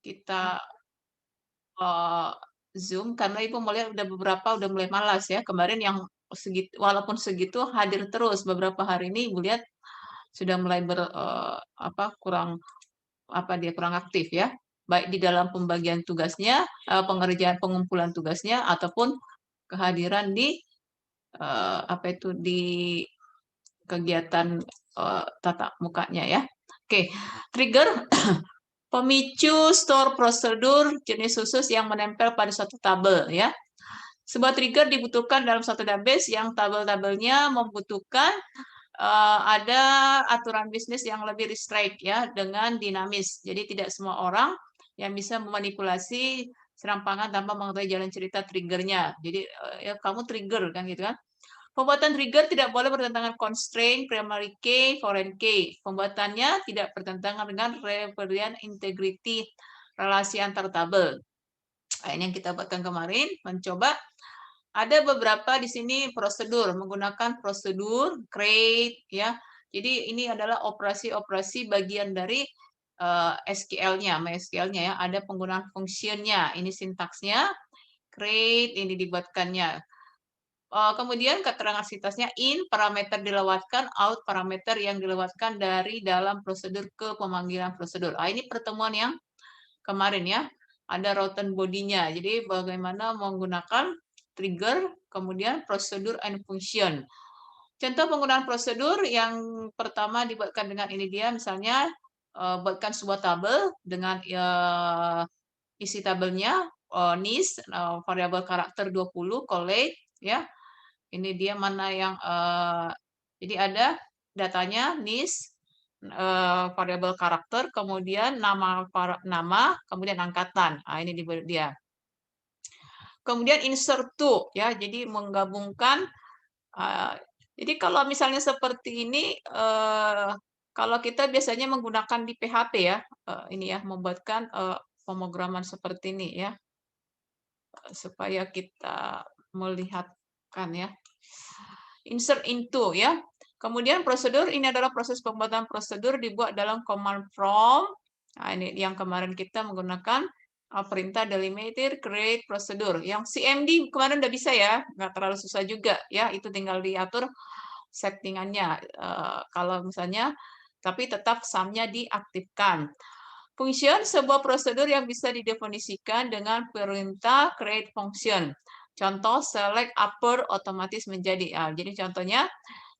kita eh, Zoom karena Ibu melihat udah beberapa udah mulai malas ya. Kemarin yang segitu, walaupun segitu hadir terus beberapa hari ini Ibu lihat sudah mulai kurang kurang aktif ya. Baik di dalam pembagian tugasnya, pengerjaan pengumpulan tugasnya ataupun kehadiran di di kegiatan tatap mukanya ya. Oke, trigger pemicu store prosedur jenis khusus yang menempel pada suatu tabel ya. Sebuah trigger dibutuhkan dalam suatu database yang tabel-tabelnya membutuhkan ada aturan bisnis yang lebih restrict ya dengan dinamis. Jadi tidak semua orang yang bisa memanipulasi serampangan tanpa mengetahui jalan cerita triggernya. Jadi ya kamu trigger kan gitu kan. Pembuatan trigger tidak boleh bertentangan constraint primary key, foreign key. Pembuatannya tidak bertentangan dengan reference integrity relasi antar tabel. Nah, ini yang kita buatkan kemarin, mencoba ada beberapa di sini prosedur menggunakan prosedur create ya. Jadi ini adalah operasi-operasi bagian dari SQL-nya, MySQL-nya ya. Ada penggunaan fungsinya, ini sintaksnya create ini dibuatkannya. Kemudian keterangan sintaksnya in parameter dilewatkan, out parameter yang dilewatkan dari dalam prosedur ke pemanggilan prosedur. Ini pertemuan yang kemarin ya. Ada routen body-nya. Jadi bagaimana menggunakan trigger, kemudian prosedur and function. Contoh penggunaan prosedur yang pertama dibuatkan dengan ini dia, misalnya buatkan sebuah tabel dengan isi tabelnya nis variabel karakter 20 collate ya. Ini dia mana yang jadi ada datanya nis variabel karakter, kemudian nama, kemudian angkatan. Ini dia. Kemudian insert to ya, jadi menggabungkan. Jadi kalau misalnya seperti ini, kalau kita biasanya menggunakan di PHP ya, ini ya membuatkan pemrograman seperti ini ya, supaya kita melihatkan ya. Insert into ya. Kemudian prosedur ini adalah proses pembuatan prosedur dibuat dalam command prompt. Nah, ini yang kemarin kita menggunakan perintah delimiter create prosedur. Yang CMD kemarin udah bisa ya, nggak terlalu susah juga ya. Itu tinggal diatur settingannya. Kalau misalnya, tapi tetap sum-nya diaktifkan. Function sebuah prosedur yang bisa didefinisikan dengan perintah create function. Contoh select upper otomatis menjadi. Jadi contohnya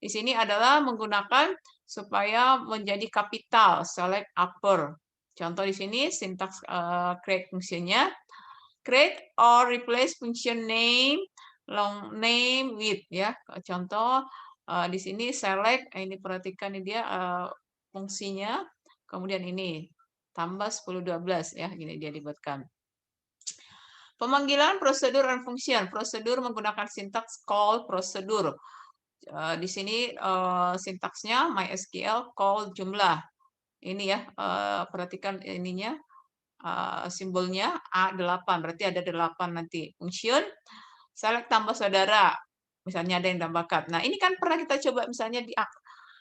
di sini adalah menggunakan supaya menjadi kapital select upper. Contoh di sini sintaks create fungsinya create or replace function name long name with ya. Contoh di sini select ini perhatikan ini dia fungsinya. Kemudian ini tambah 10 12 ya, gini dia dibuatkan. Pemanggilan prosedur dan function. Prosedur menggunakan sintaks call prosedur. Di sini sintaksnya MySQL call jumlah. Ini ya, perhatikan ininya simbolnya A8, berarti ada 8 nanti. Function select tambah saudara. Misalnya ada yang tambahkan. Nah, ini kan pernah kita coba misalnya di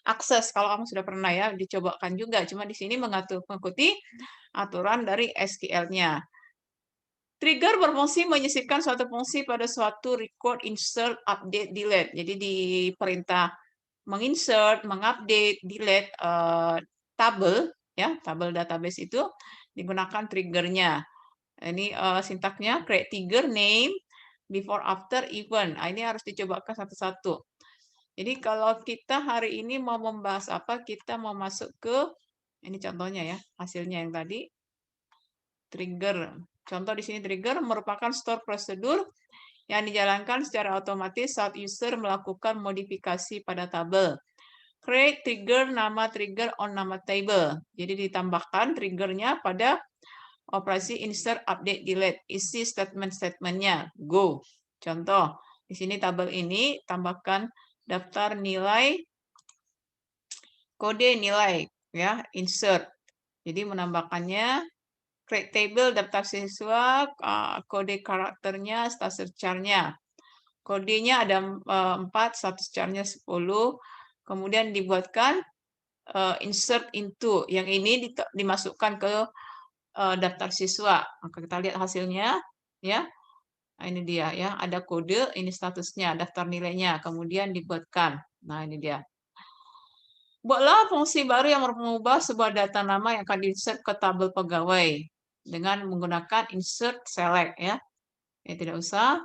akses, kalau kamu sudah pernah ya dicobakan juga, cuma di sini mengikuti aturan dari SQL-nya. Trigger berfungsi menyisipkan suatu fungsi pada suatu record, insert, update, delete. Jadi di perintah menginsert, mengupdate, delete tabel, ya tabel database itu digunakan triggernya. Ini sintaknya create trigger name before, after, event. Ini harus dicobakan satu-satu. Jadi kalau kita hari ini mau membahas apa, kita mau masuk ke ini contohnya ya, hasilnya yang tadi trigger. Contoh di sini trigger merupakan store prosedur yang dijalankan secara otomatis saat user melakukan modifikasi pada tabel. Create trigger nama trigger on nama table. Jadi ditambahkan triggernya pada operasi insert, update, delete. Isi statement-statementnya. Go. Contoh, di sini tabel ini tambahkan daftar nilai, kode nilai, ya insert. Jadi menambahkannya create table daftar siswa, kode karakternya, status char-nya. Kodenya ada 4, status char-nya 10. Kemudian dibuatkan insert into. Yang ini dimasukkan ke daftar siswa. Maka kita lihat hasilnya, ya. Nah, ini dia ya, ada kode, ini statusnya, daftar nilainya, kemudian dibuatkan. Nah, ini dia. Buatlah fungsi baru yang mengubah sebuah data nama yang akan di-insert ke tabel pegawai dengan menggunakan insert select ya. Ya tidak usah.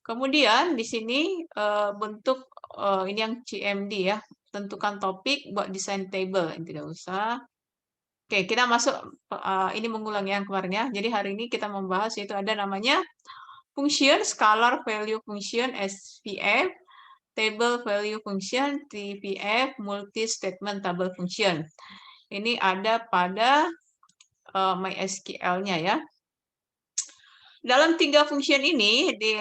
Kemudian di sini bentuk ini yang CMD ya. Tentukan topik buat desain table, ini tidak usah. Oke, kita masuk ini mengulang yang kemarin ya. Jadi hari ini kita membahas yaitu ada namanya function scalar value function SVF, table value function TVF, multi statement table function. Ini ada pada MySQL-nya ya. Dalam 3 function ini, di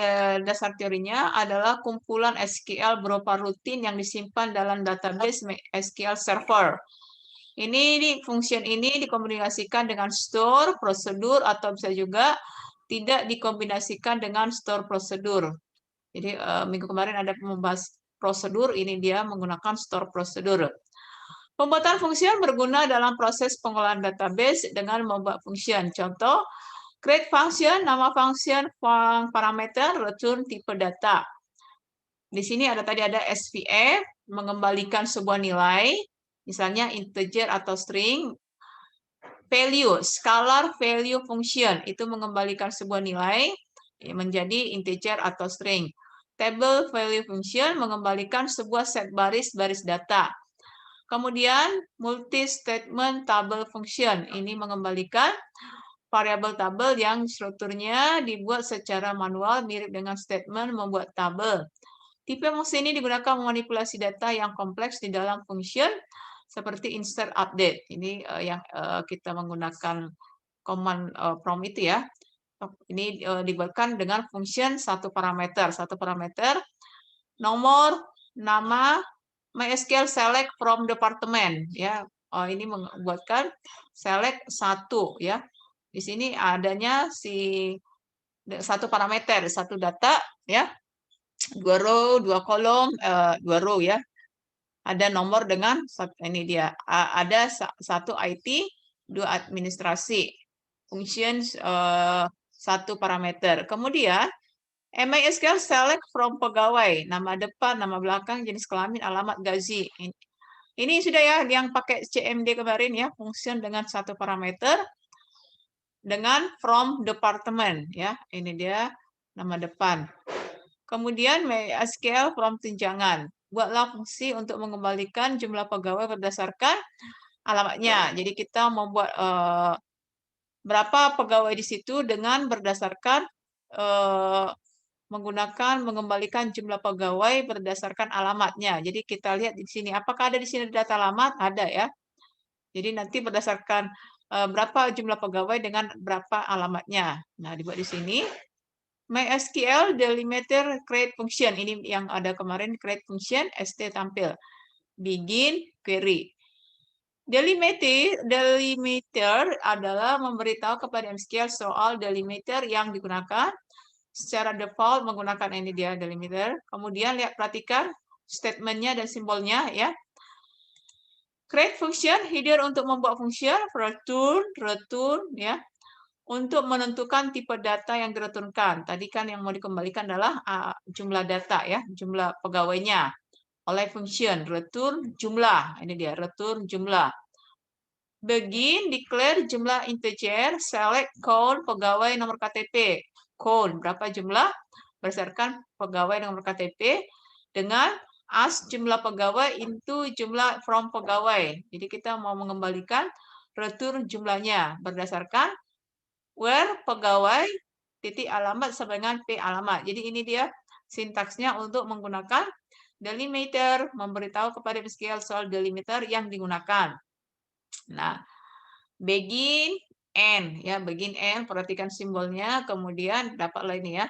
dasar teorinya adalah kumpulan SQL berupa rutin yang disimpan dalam database SQL Server. Ini function ini dikombinasikan dengan store, prosedur, atau bisa juga tidak dikombinasikan dengan store prosedur. Jadi minggu kemarin ada membahas prosedur, ini dia menggunakan store prosedur. Pembuatan function berguna dalam proses pengolahan database dengan membuat function. Contoh, create function, nama function, parameter, return tipe data. Di sini tadi ada SVF, mengembalikan sebuah nilai, misalnya integer atau string. Value, scalar value function, itu mengembalikan sebuah nilai menjadi integer atau string. Table value function mengembalikan sebuah set baris-baris data. Kemudian multi statement table function, ini mengembalikan variabel tabel yang strukturnya dibuat secara manual mirip dengan statement membuat tabel. Tipe fungsi ini digunakan memanipulasi data yang kompleks di dalam function seperti insert update. Ini yang kita menggunakan command from itu ya. Ini dibuatkan dengan function satu parameter nomor, nama, MySQL select from department ya. Ini membuatkan select satu ya. Di sini adanya satu parameter, satu data ya. 2 row, 2 kolom, 2 row ya. Ada nomor dengan ini dia. Ada satu IT, 2 administrasi. Function satu parameter. Kemudian MySQL select from pegawai, nama depan, nama belakang, jenis kelamin, alamat, gaji. Ini sudah ya yang pakai CMD kemarin ya, function dengan satu parameter dengan from department ya. Ini dia nama depan. Kemudian MySQL from tunjangan. Buatlah fungsi untuk mengembalikan jumlah pegawai berdasarkan alamatnya. Jadi kita membuat berapa pegawai di situ dengan berdasarkan mengembalikan jumlah pegawai berdasarkan alamatnya. Jadi kita lihat di sini, apakah ada di sini data alamat? Ada ya. Jadi nanti berdasarkan berapa jumlah pegawai dengan berapa alamatnya. Nah, dibuat di sini. MySQL delimiter create function. Ini yang ada kemarin, create function, ST tampil. Begin query. Delimiter adalah memberitahu kepada MySQL soal delimiter yang digunakan secara default menggunakan ini dia delimiter. Kemudian perhatikan statementnya dan simbolnya ya. Create function, header untuk membuat function, return ya. Untuk menentukan tipe data yang direturnkan. Tadi kan yang mau dikembalikan adalah jumlah data ya, jumlah pegawainya. Oleh function return jumlah. Ini dia return jumlah. Begin declare jumlah integer, select count pegawai nomor KTP. Count berapa jumlah berdasarkan pegawai nomor KTP dengan as jumlah pegawai into jumlah from pegawai. Jadi kita mau mengembalikan return jumlahnya berdasarkan where pegawai titik alamat sama dengan p alamat. Jadi ini dia sintaksnya untuk menggunakan delimiter, memberitahu kepada MySQL soal delimiter yang digunakan. Nah, begin end ya, begin end, perhatikan simbolnya, kemudian dapatlah ini ya.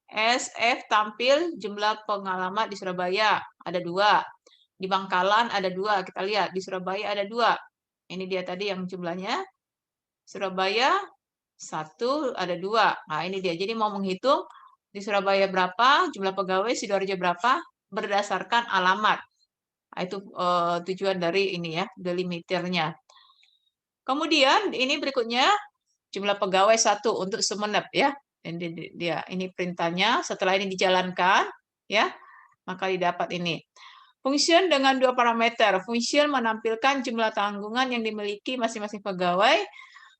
SF tampil jumlah pengalaman di Surabaya ada 2. Di Bangkalan ada 2, kita lihat di Surabaya ada 2. Ini dia tadi yang jumlahnya. Surabaya 1 ada 2. Nah, ini dia. Jadi mau menghitung di Surabaya berapa, jumlah pegawai, Sidoarjo berapa berdasarkan alamat. Nah, itu tujuan dari ini ya, delimiternya. Kemudian ini berikutnya jumlah pegawai 1 untuk Sumeneb ya. Dia ini perintahnya, setelah ini dijalankan ya, maka didapat ini. Function dengan 2 parameter. Function menampilkan jumlah tanggungan yang dimiliki masing-masing pegawai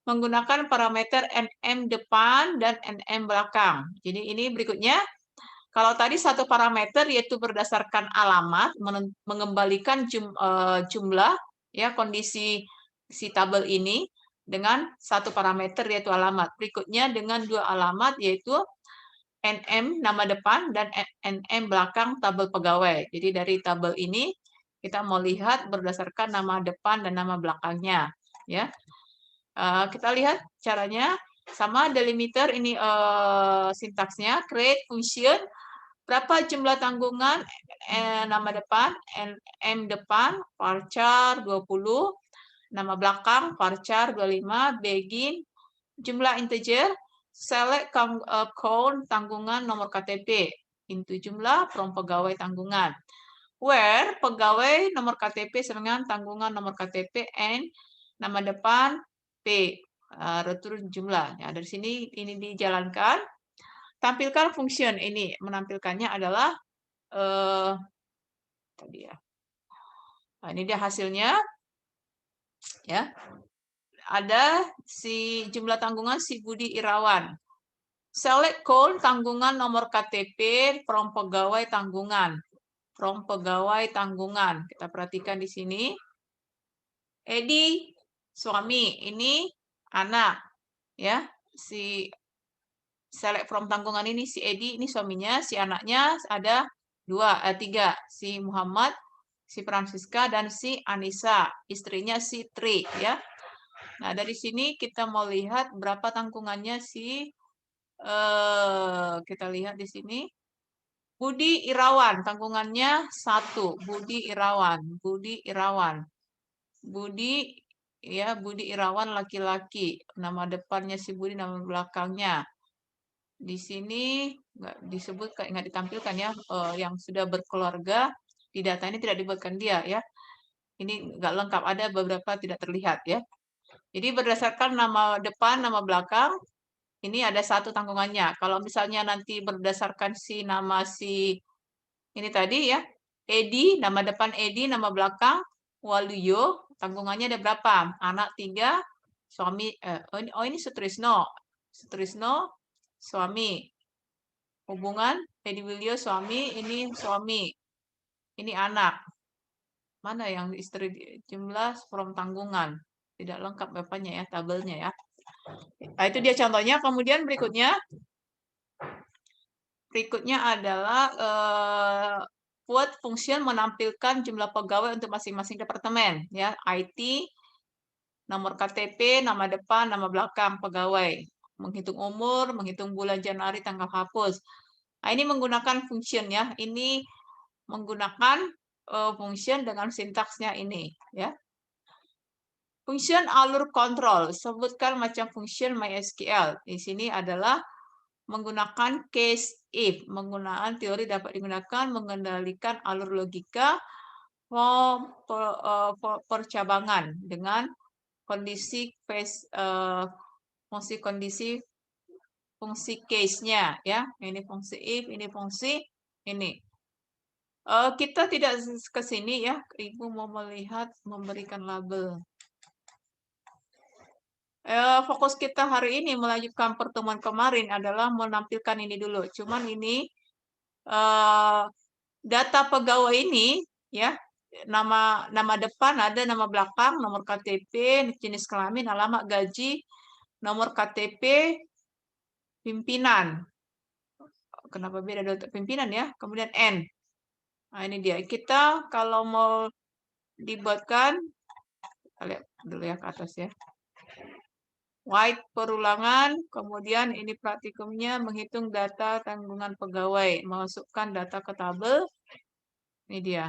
menggunakan parameter NM depan dan NM belakang. Jadi ini berikutnya, kalau tadi satu parameter yaitu berdasarkan alamat mengembalikan jumlah ya kondisi si tabel ini dengan satu parameter yaitu alamat. Berikutnya dengan 2 alamat yaitu NM nama depan dan NM belakang tabel pegawai. Jadi dari tabel ini kita mau lihat berdasarkan nama depan dan nama belakangnya ya. Kita lihat caranya sama delimiter ini sintaksnya create function berapa jumlah tanggungan nama depan NM depan varchar 20 nama belakang varchar 25 begin jumlah integer select count tanggungan nomor KTP into jumlah from pegawai tanggungan where pegawai nomor KTP dengan tanggungan nomor KTP and nama depan P return jumlah. Ya, dari sini ini dijalankan. Tampilkan function ini menampilkannya adalah tadi ya. Nah, ini dia hasilnya ya. Ada si jumlah tanggungan si Budi Irawan. Select call tanggungan nomor KTP from pegawai tanggungan. From pegawai tanggungan. Kita perhatikan di sini. Edi suami, ini anak ya. Si select from tanggungan ini si Edi ini suaminya, si anaknya ada 3, si Muhammad, si Francisca dan si Anissa, istrinya si Tri ya. Nah, dari sini kita mau lihat berapa tanggungannya si kita lihat di sini. Budi Irawan, tanggungannya 1. Budi Irawan, Budi Irawan. Budi ya, Budi Irawan laki-laki. Nama depannya si Budi, nama belakangnya. Di sini nggak disebut, nggak ditampilkan ya, yang sudah berkeluarga di data ini tidak dibuatkan dia ya. Ini nggak lengkap, ada beberapa tidak terlihat ya. Jadi berdasarkan nama depan, nama belakang, ini ada 1 tanggungannya. Kalau misalnya nanti berdasarkan si nama si ini tadi ya, Edi, nama depan Edi, nama belakang Waluyo, tanggungannya ada berapa? Anak 3, suami, ini Sutrisno. Sutrisno, suami. Hubungan, Edi Wilio, suami, ini suami. Ini anak. Mana yang istri? Jumlah from tanggungan. Tidak lengkap bapaknya ya, tabelnya ya. Nah, itu dia contohnya. Kemudian berikutnya adalah buat function menampilkan jumlah pegawai untuk masing-masing departemen ya, IT, nomor KTP, nama depan, nama belakang pegawai, menghitung umur, menghitung bulan Januari tanggal hapus. Nah, ini menggunakan function ya. Ini menggunakan function dengan sintaksnya ini ya. Function alur kontrol, sebutkan macam function MySQL. Di sini adalah menggunakan case if, menggunakan teori dapat digunakan mengendalikan alur logika percabangan dengan kondisi fungsi case-nya ya. Ini fungsi if, ini fungsi ini. Kita tidak ke sini ya. Ibu mau melihat memberikan label. Fokus kita hari ini melanjutkan pertemuan kemarin adalah menampilkan ini dulu. Cuman ini data pegawai ini ya, nama depan ada, nama belakang, nomor KTP, jenis kelamin, alamat, gaji, nomor KTP pimpinan. Kenapa beda dari pimpinan ya? Kemudian N. Nah, ini dia. Kita kalau mau dibuatkan, kita lihat dulu ya ke atas ya. White perulangan, kemudian ini praktikumnya menghitung data tanggungan pegawai, masukkan data ke tabel. Ini dia.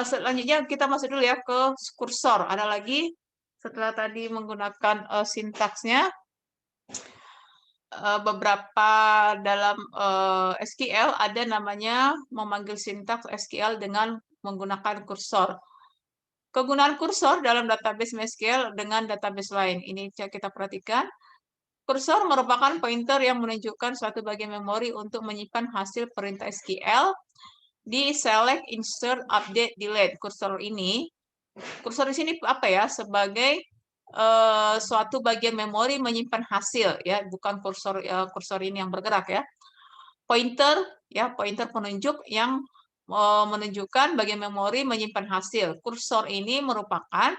Selanjutnya kita masuk dulu ya ke kursor. Ada lagi setelah tadi menggunakan sintaksnya, beberapa dalam SQL ada namanya memanggil sintaks SQL dengan menggunakan kursor. Kegunaan kursor dalam database MySQL dengan database lain. Ini kita perhatikan. Kursor merupakan pointer yang menunjukkan suatu bagian memori untuk menyimpan hasil perintah SQL di select, insert, update, delete. Kursor di sini apa ya? Sebagai suatu bagian memori menyimpan hasil ya, bukan kursor ini yang bergerak ya. Pointer ya, pointer penunjuk yang menunjukkan bagian memori menyimpan hasil. Kursor ini merupakan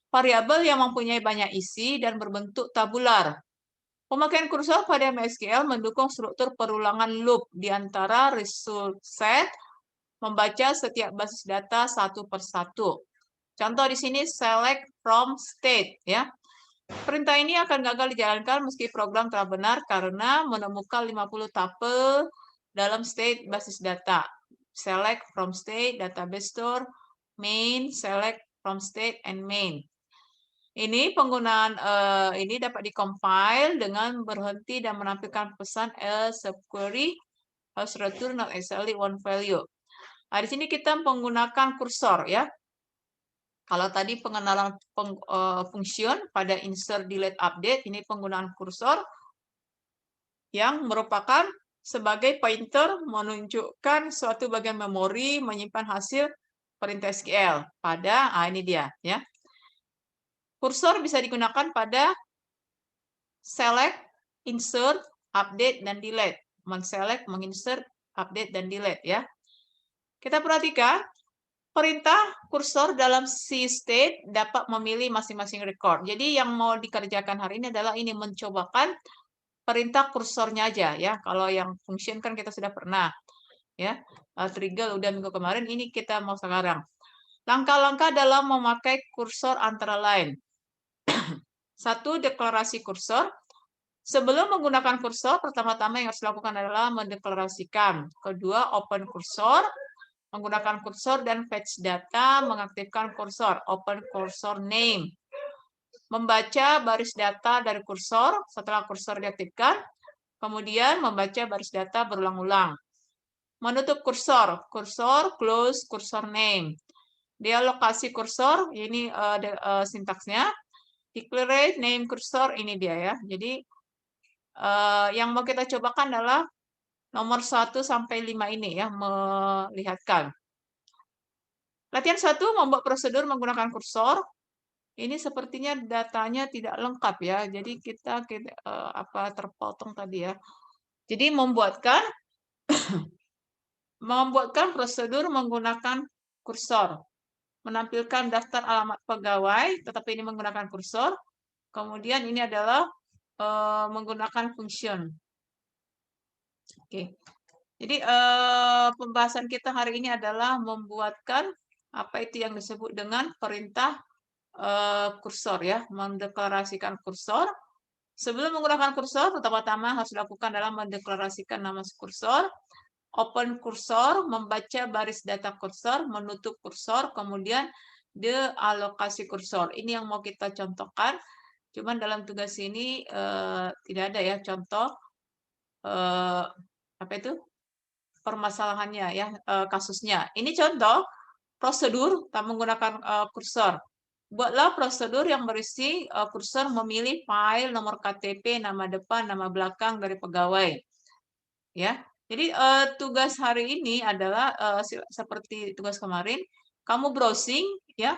variabel yang mempunyai banyak isi dan berbentuk tabular. Pemakaian kursor pada MySQL mendukung struktur perulangan loop di antara result set, membaca setiap basis data satu per satu. Contoh di sini select from state ya. Perintah ini akan gagal dijalankan meski program telah benar karena menemukan 50 tupel dalam state basis data. Select from state, database store, main, select from state, and main. Ini penggunaan ini dapat dikompil dengan berhenti dan menampilkan pesan else subquery harus return not exactly one value. Nah, di sini kita menggunakan kursor ya. Kalau tadi pengenalan function pada insert, delete, update, ini penggunaan kursor yang merupakan sebagai pointer menunjukkan suatu bagian memori menyimpan hasil perintah SQL pada ini dia ya. Kursor bisa digunakan pada select, insert, update, dan delete. Men-select, menginsert, update, dan delete ya. Kita perhatikan perintah kursor dalam C state dapat memilih masing-masing record. Jadi yang mau dikerjakan hari ini adalah ini mencobakan perintah kursornya aja ya. Kalau yang function kan kita sudah pernah ya. Trigger udah minggu kemarin, ini kita mau sekarang. Langkah-langkah dalam memakai kursor antara lain. Satu, deklarasi kursor. Sebelum menggunakan kursor, pertama-tama yang harus dilakukan adalah mendeklarasikan. Kedua, open kursor. Menggunakan kursor dan fetch data, mengaktifkan kursor. Open kursor name. Membaca baris data dari kursor setelah kursor diaktifkan. Kemudian membaca baris data berulang-ulang. Menutup kursor. Kursor, close, kursor name. Dealokasi kursor, ini sintaksnya. Declare name kursor, ini dia ya. Jadi yang mau kita cobakan adalah nomor 1 sampai 5 ini ya, melihatkan. Latihan 1, membuat prosedur menggunakan kursor. Ini sepertinya datanya tidak lengkap ya. Jadi kita terpotong tadi ya. Jadi membuatkan prosedur menggunakan kursor. Menampilkan daftar alamat pegawai, tetapi ini menggunakan kursor. Kemudian ini adalah menggunakan function. Oke. Jadi pembahasan kita hari ini adalah membuatkan apa itu yang disebut dengan perintah kursor ya, mendeklarasikan kursor. Sebelum menggunakan kursor, pertama-tama harus dilakukan adalah mendeklarasikan nama kursor, open kursor, membaca baris data kursor, menutup kursor, kemudian dealokasi kursor. Ini yang mau kita contohkan. Cuman dalam tugas ini tidak ada ya contoh apa itu permasalahannya ya, kasusnya. Ini contoh prosedur tak menggunakan kursor. Buatlah prosedur yang berisi kursor memilih file, nomor KTP, nama depan, nama belakang dari pegawai. Ya. Jadi tugas hari ini adalah seperti tugas kemarin, kamu browsing ya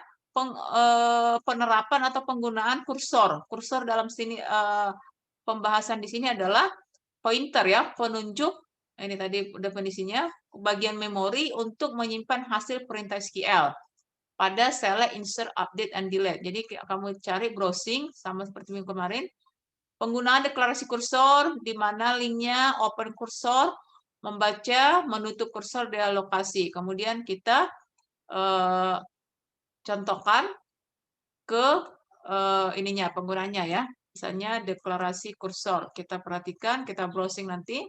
penerapan atau penggunaan kursor. Kursor dalam sini pembahasan di sini adalah pointer ya, penunjuk. Ini tadi definisinya, bagian memori untuk menyimpan hasil perintah SQL pada select, insert, update, and delete. Jadi kamu cari browsing sama seperti minggu kemarin. Penggunaan deklarasi kursor, di mana linknya open kursor, membaca, menutup kursor dealokasi. Kemudian kita contohkan ke ininya penggunanya ya. Misalnya deklarasi kursor. Kita perhatikan, kita browsing nanti.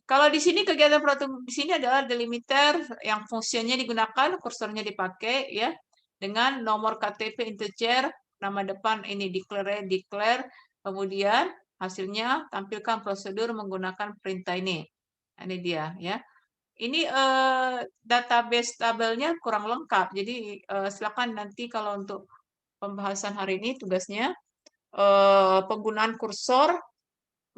Kalau di sini kegiatan peraturan di sini adalah delimiter yang fungsinya digunakan, kursornya dipakai ya dengan nomor KTP integer, nama depan ini declare, kemudian hasilnya tampilkan prosedur menggunakan perintah ini. Ini dia ya. Ini, database tabelnya kurang lengkap. Jadi, silakan nanti kalau untuk pembahasan hari ini tugasnya, penggunaan kursor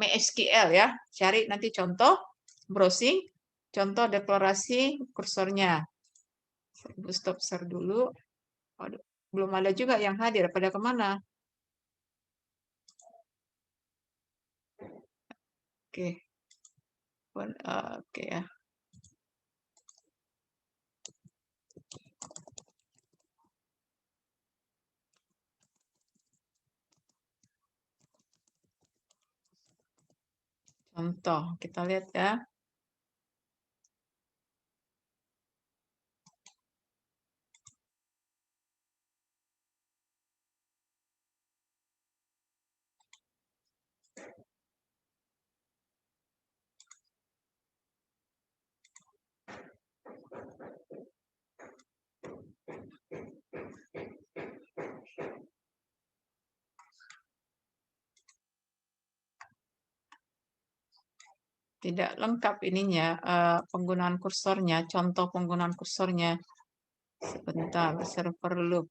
MySQL ya. Cari nanti contoh, browsing, contoh deklarasi kursornya. Ibu stop share dulu. Waduh, belum ada juga yang hadir. Pada kemana? Oke, oke ya. Contoh, kita lihat ya. Tidak lengkap ininya, penggunaan kursornya, contoh penggunaan kursornya. Sebentar, server loop.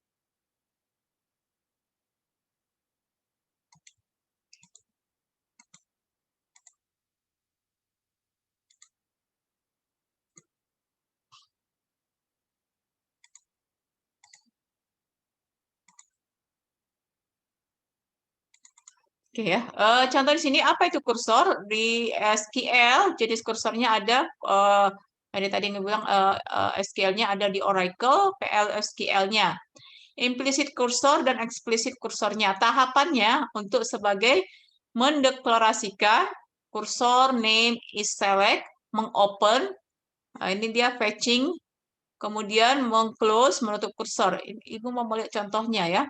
Oke ya, contoh di sini apa itu kursor di SQL, jenis kursornya ada, ada tadi yang bilang SQL-nya ada di Oracle, PLSQL-nya. Implicit kursor dan explicit kursornya. Tahapannya untuk sebagai mendeklarasikan kursor name is select, mengopen, ini dia fetching, kemudian mengclose, menutup kursor. Ibu mau melihat contohnya ya.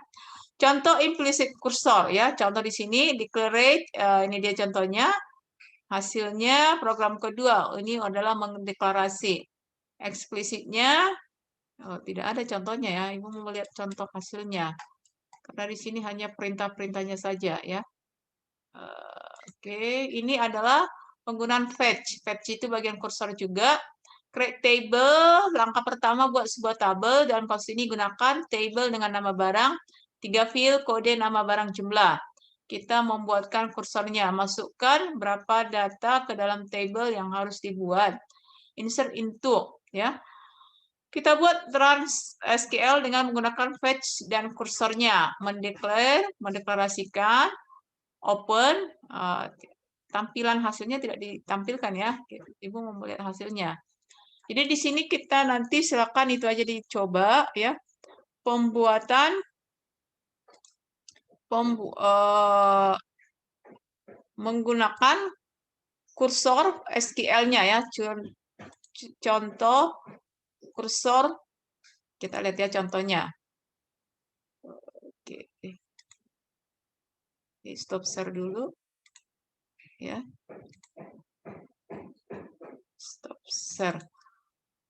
Contoh implicit kursor ya. Contoh di sini declare, ini dia contohnya. Hasilnya program kedua. Ini adalah mendeklarasi. Eksplisitnya tidak ada contohnya ya. Ibu mau melihat contoh hasilnya. Karena di sini hanya perintah-perintahnya saja ya. Oke, ini adalah penggunaan fetch. Fetch itu bagian kursor juga. Create table, langkah pertama buat sebuah tabel. Dalam kasus ini gunakan table dengan nama barang, 3 field, kode nama barang jumlah. Kita membuatkan kursornya, masukkan berapa data ke dalam table yang harus dibuat. Insert into, ya. Kita buat trans SQL dengan menggunakan fetch dan kursornya. Mendeklarasikan, open, tampilan hasilnya tidak ditampilkan ya. Ibu mau melihat hasilnya. Jadi di sini kita nanti silakan itu aja dicoba ya. Pembuatan menggunakan kursor SQL-nya ya. Contoh kursor, kita lihat ya contohnya. Oke. Stop share dulu. Ya. Stop share.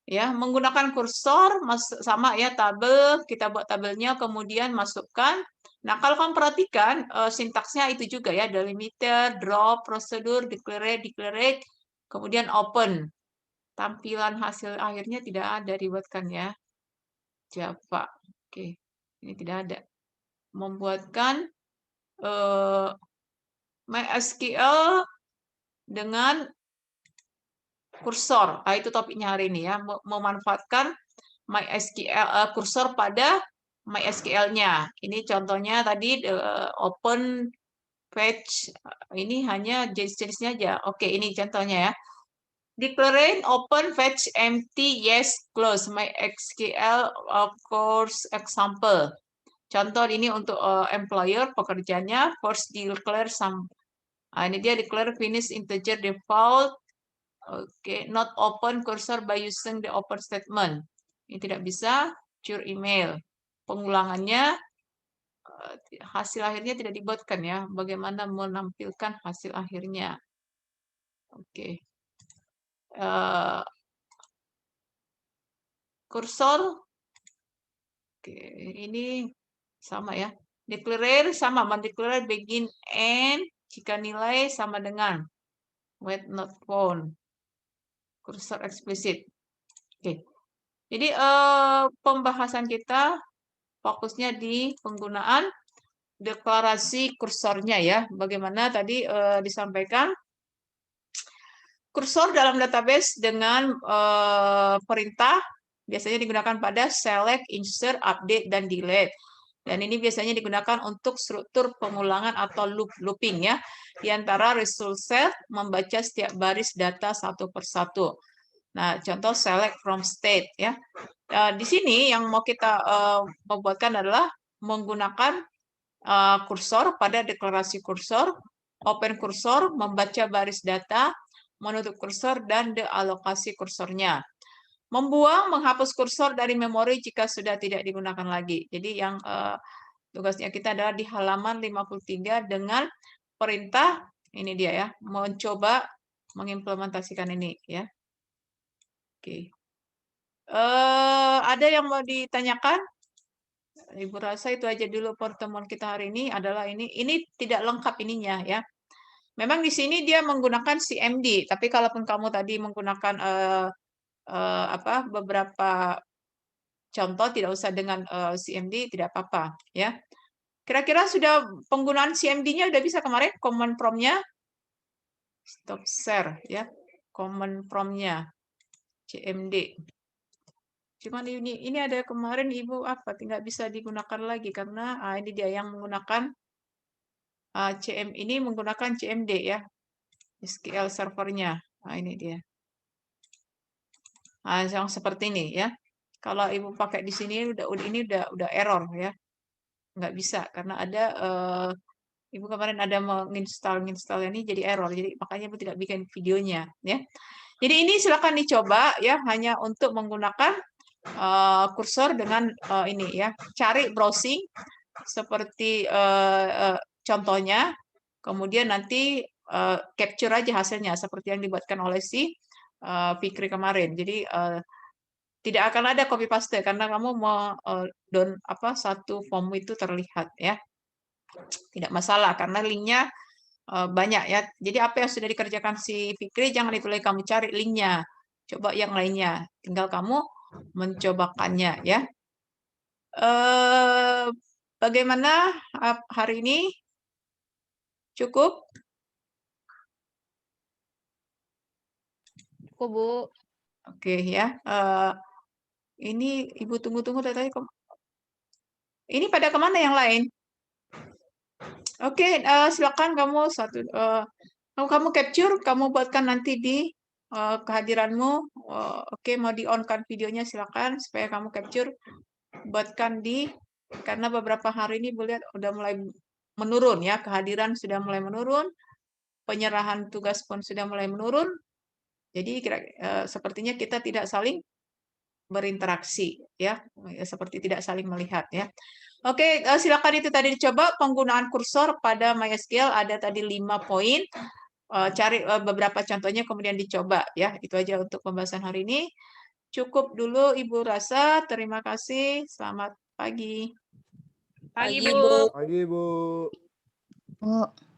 Ya, menggunakan kursor sama ya tabel, kita buat tabelnya kemudian masukkan. Nah, kalau kamu perhatikan sintaksnya itu juga ya, delimiter, drop, prosedur, declare, kemudian open. Tampilan hasil akhirnya tidak ada dibuatkan ya. Java. Oke, ini tidak ada. Membuatkan MySQL dengan kursor. Itu topiknya hari ini ya, memanfaatkan MySQL kursor pada MySQL-nya. Ini contohnya tadi open fetch, ini hanya jenis-jenisnya aja. Oke, ini contohnya ya. Declare open fetch empty yes close MySQL course example. Contoh ini untuk employer pekerjanya first declare some. Ini dia declare finish integer default. Oke, not open cursor by using the open statement. Ini tidak bisa cure email. Pengulangannya hasil akhirnya tidak dibuatkan ya. Bagaimana menampilkan hasil akhirnya. Oke. Kursor. Oke, ini sama ya. Declare sama, mendeclare begin end jika nilai sama dengan wait not found. Kursor eksplisit. Oke. Jadi pembahasan kita fokusnya di penggunaan deklarasi kursornya ya. Bagaimana tadi disampaikan kursor dalam database dengan perintah biasanya digunakan pada select, insert, update, dan delete. Dan ini biasanya digunakan untuk struktur pengulangan atau looping ya. Di antara result set membaca setiap baris data satu persatu. Nah, contoh select from state ya. Di sini yang mau kita membuatkan adalah menggunakan kursor pada deklarasi kursor, open kursor, membaca baris data, menutup kursor, dan dealokasi kursornya. Membuang, menghapus kursor dari memori jika sudah tidak digunakan lagi. Jadi yang tugasnya kita adalah di halaman 53 dengan perintah, ini dia ya, mencoba mengimplementasikan ini ya. Oke. Ada yang mau ditanyakan? Ibu rasa itu aja dulu pertemuan kita hari ini adalah ini. Ini tidak lengkap ininya ya. Memang di sini dia menggunakan CMD, tapi kalaupun kamu tadi menggunakan beberapa contoh tidak usah dengan CMD tidak apa-apa ya. Kira-kira sudah penggunaan CMD-nya udah bisa kemarin command prompt-nya stop share ya. Command prompt-nya CMD. Cuman ini ada kemarin Ibu apa tidak bisa digunakan lagi karena ini dia yang menggunakan ini menggunakan CMD ya. SQL servernya. Nah, ini dia. Nah, yang seperti ini ya. Kalau Ibu pakai di sini udah error ya. Nggak bisa karena ada Ibu kemarin ada menginstal ini jadi error. Jadi makanya Ibu tidak bikin videonya ya. Jadi ini silakan dicoba ya hanya untuk menggunakan kursor dengan ini ya. Cari browsing seperti contohnya. Kemudian nanti capture aja hasilnya seperti yang dibuatkan oleh si Fikri kemarin. Jadi tidak akan ada copy paste karena kamu mau satu form itu terlihat ya. Tidak masalah karena linknya banyak ya. Jadi apa yang sudah dikerjakan si Fikri jangan itu lagi kamu cari linknya. Coba yang lainnya. Tinggal kamu mencobakannya ya. Bagaimana hari ini? Cukup? Cukup, Bu. Oke ya. Ini Ibu tunggu-tunggu tadi. Ini pada kemana yang lain? Oke, silakan kamu kamu capture, kamu buatkan nanti di kehadiranmu. Oke, mau di on kan videonya silakan supaya kamu capture, buatkan karena beberapa hari ini Bu lihat udah mulai menurun ya, kehadiran sudah mulai menurun, penyerahan tugas pun sudah mulai menurun. Jadi sepertinya kita tidak saling berinteraksi ya, seperti tidak saling melihat ya. Oke, silakan itu tadi dicoba penggunaan kursor pada MySQL ada tadi 5 poin. Cari beberapa contohnya kemudian dicoba ya. Itu aja untuk pembahasan hari ini. Cukup dulu Ibu rasa. Terima kasih. Selamat pagi. Pagi, Bu. Pagi, Bu. Bu.